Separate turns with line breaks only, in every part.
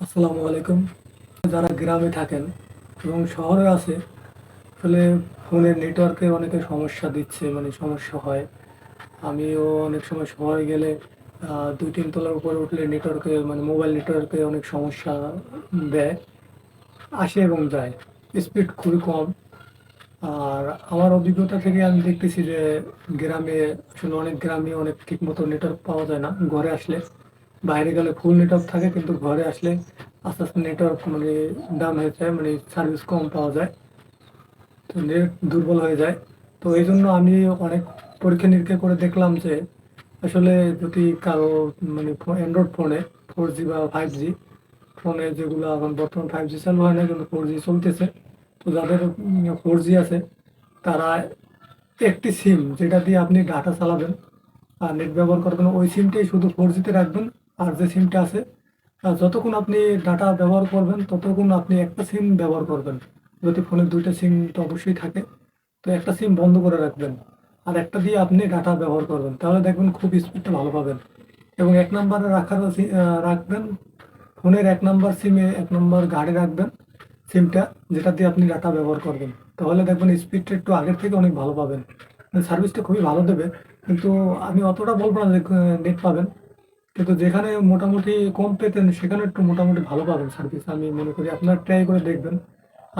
আসসালামু আলাইকুম। যারা গ্রামে থাকেন এবং শহরে আছে, আসলে ফোনের নেটওয়ার্কের অনেকে সমস্যা দিচ্ছে, মানে সমস্যা হয়। আমিও অনেক সময় শহরে গেলে ২-৩ তলার উপরে উঠলে নেটওয়ার্কে, মানে মোবাইল নেটওয়ার্কে অনেক সমস্যা দেয়, আসে এবং যায়। স্পিড খুবই কম। আর আমার অভিজ্ঞতা থেকে আমি দেখতেছি যে গ্রামে, আসলে অনেক গ্রামে অনেক ঠিকমতো নেটওয়ার্ক পাওয়া যায় না। ঘরে আসলে, বাইরে গেলে ফুল নেটওয়ার্ক থাকে, কিন্তু ঘরে আসলে আস্তে আস্তে নেটওয়ার্ক মানে ডাউন হয়ে যায়, মানে সার্ভিস কম পাওয়া যায়, তো নেট দুর্বল হয়ে যায়। তো এই জন্য আমি অনেক পরীক্ষা নিরীক্ষা করে দেখলাম যে আসলে যদি কারো মানে অ্যান্ড্রয়েড ফোনে 4G বা 5G ফোনে, যেগুলো এখন বর্তমান 5G চালু হয় না কিন্তু 4G চলতেছে, তো যাদের 4G আছে তারা একটি সিম যেটা দিয়ে আপনি ডাটা চালাবেন আর নেট ব্যবহার করবেন, ওই সিমটাই শুধু 4G-তে রাখবেন। আর যে সিমটা আছে, যতক্ষণ আপনি ডাটা ব্যবহার করবেন ততক্ষণ আপনি একটা সিম ব্যবহার করবেন। যদি ফোনে দুইটা সিম তো অবশ্যই থাকে, তো একটা সিম বন্ধ করে রাখবেন আর একটা দিয়ে আপনি ডাটা ব্যবহার করবেন, তাহলে দেখবেন খুব স্পিডটা ভালো পাবেন। এবং এক নম্বরে রাখবেন, ফোনের 1 নম্বর সিমে 1 নম্বর গাড়ি রাখবেন সিমটা, যেটা দিয়ে আপনি ডাটা ব্যবহার করবেন, তাহলে দেখবেন স্পিডটা একটু আগের থেকে অনেক ভালো পাবেন। সার্ভিসটা খুবই ভালো দেবে। কিন্তু আমি অতটা বলবো না যে নেট পাবেন, কিন্তু যেখানে মোটামুটি কম পেতেন সেখানে একটু মোটামুটি ভালো পাবেন সার্ভিস, আমি মনে করি আপনার ট্রাই করে দেখবেন।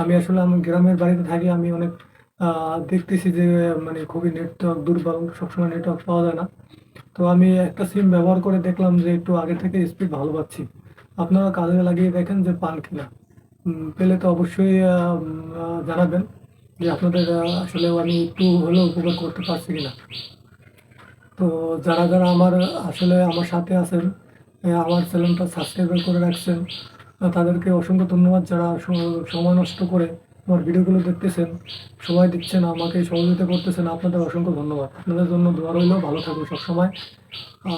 আমি আসলে আমি গ্রামের বাড়িতে থাকি, আমি অনেক দেখতেছি যে মানে খুবই নেটওয়ার্ক দুর্বল, সবসময় নেটওয়ার্ক পাওয়া যায় না। তো আমি একটা সিম ব্যবহার করে দেখলাম যে একটু আগে থেকে স্পিড ভালো পাচ্ছি। আপনারা কাজে লাগিয়ে দেখেন যে পান কিনা। পেলে তো অবশ্যই জানাবেন যে আপনাদের আসলে আমি একটু হলেও উপকার করতে পারছি কিনা। তো যারা যারা আমার আসলে আমার সাথে আছেন, আমার চ্যানেলটা সাবস্ক্রাইব করে রাখছেন, তাদেরকে অসংখ্য ধন্যবাদ। যারা সময় নষ্ট করে আমার ভিডিওগুলো দেখতেছেন, সময় দিচ্ছেন, আমাকে সহযোগিতা করতেছেন, আপনাদের অসংখ্য ধন্যবাদ। আপনাদের জন্য দোয়া রইল, ভালো থাকুন সবসময়।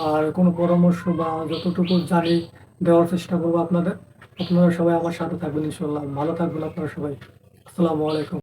আর কোনো পরামর্শ বা যতটুকু জানি দেওয়ার চেষ্টা করবো আপনাদের। আপনারা সবাই আমার সাথে থাকবেন ইনশাল্লাহ। ভালো থাকবেন আপনারা সবাই। আসসালামু আলাইকুম।